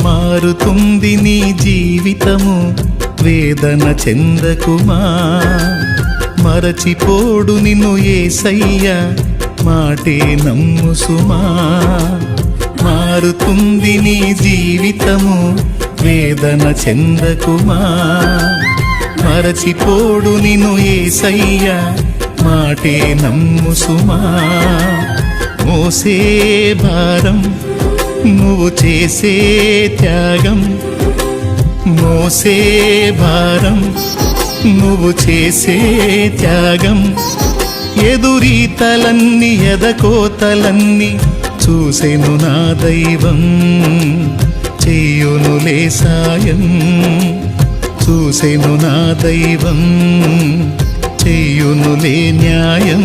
మారుతుంది నీ జీవితము, వేదన చెందకుమా. మరచిపోడు నిన్ను యేసయ్య, మాటే నమ్ము సుమా. మారుతుంది నీ జీవితము, వేదన చెందకుమా. మరచిపోడు నిన్ను యేసయ్య, మాటే నమ్ము సుమా. మోసే భారం నువ్వు చేసే త్యాగం, మోసే భారం నువ్వు చేసే త్యాగం. ఎదురీతలన్నీ ఎదకోతలన్నీ చూసెను నా దైవం, చెయ్యునులే సాయం. చూసెను నా దైవం, చెయ్యునులే న్యాయం.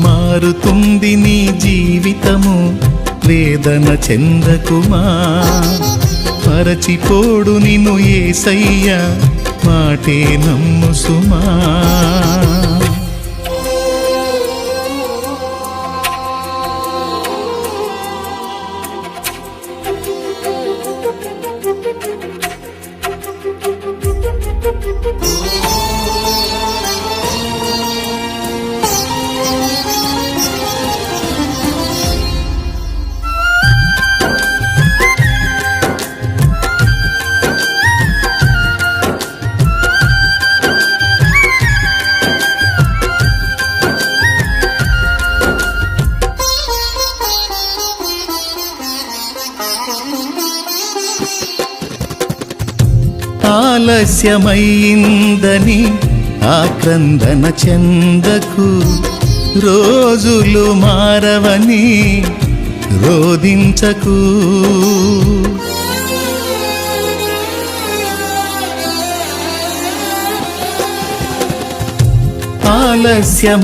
మారుతుంది నీ జీవితము, వేదన చెందకుమా. మరచిపోడు నిన్ను యేసయ్య, మాటే నమ్ము సుమా. ఆలస్యమైందని ఆక్రందన చెందకు, రోజులు మారవని రోదించకు.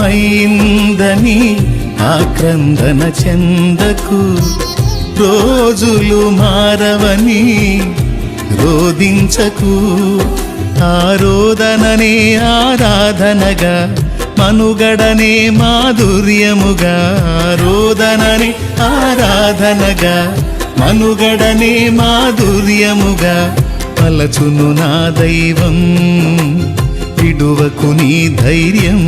ఆలస్యమైందని ఆక్రందన చెందకు, రోజులు మారవని రోదించకు. ఆరోదననే ఆరాధనగా, మనుగడనే మాధుర్యముగా. ఆరోదననే ఆరాధనగా, మనుగడనే మాధుర్యముగా. పలచును నా దైవం, విడువకు నీ ధైర్యం.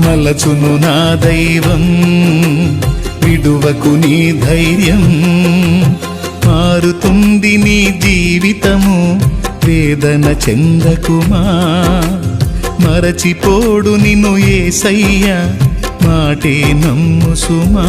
మలచును నా దైవం, విడువకు నీ ధైర్యం. మారుతుంది నీ జీవితము, వేదన చెందకుమా. మరచిపోడు నిన్ను యేసయ్య, మాటే నమ్ము సుమా.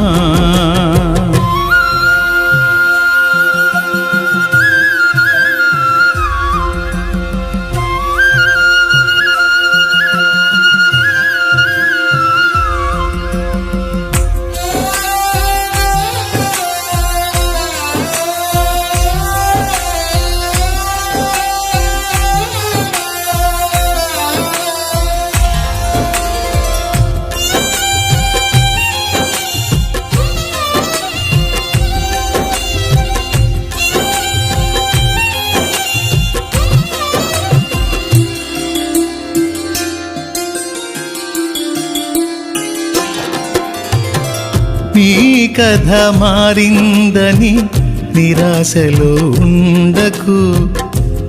నీ కథ మారిందని నిరాశలో ఉండకు,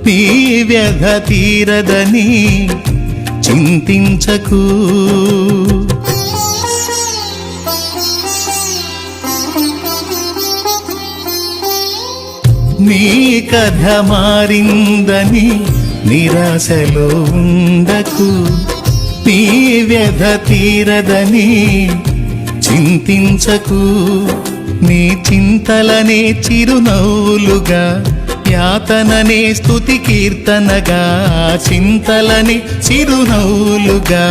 నీ వ్యధ తీరదని చింతించకు. నీ కథ మారిందని నిరాశలో ఉండకు, నీ వ్యధ తీరదని చింతించకు నీ చింతలనే చిరునవ్వులుగా యాతననే స్తుతి కీర్తనగా చింతలని చిరునవ్వులుగా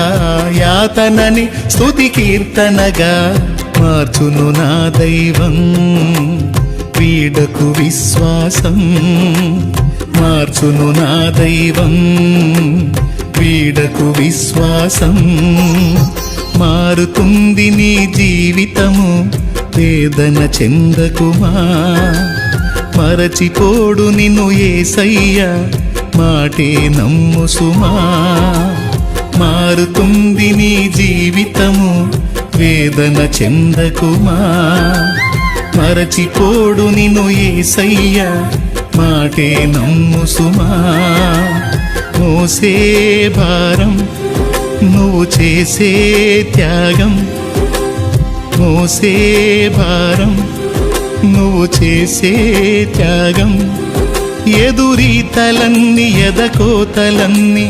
యాతనని స్తుతి కీర్తనగా మార్చును నా దైవం వీడకు విశ్వాసం మార్చును నా దైవం వీడకు విశ్వాసం మారుతుంది నీ జీవితము వేదన చెందకుమా మరచిపోడు నిన్ను యేసయ్య మాటే నమ్ము సుమా మారుతుంది నీ జీవితము వేదన చెందకుమా మరచిపోడు నిన్ను యేసయ్య మాటే నమ్ము సుమా మోసే భారం నువ్వు చేసే త్యాగం మోసే భారం నువ్వు చేసే త్యాగం ఎదురీతలన్నీ ఎదకోతలన్నీ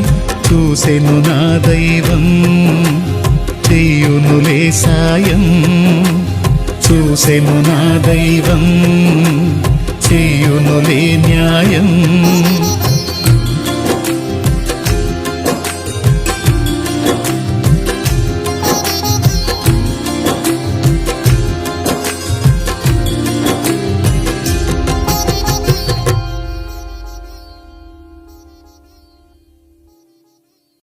చూసెను నా దైవం చెయ్యునులే సాయం చూసెను నా దైవం చెయ్యునులే న్యాయం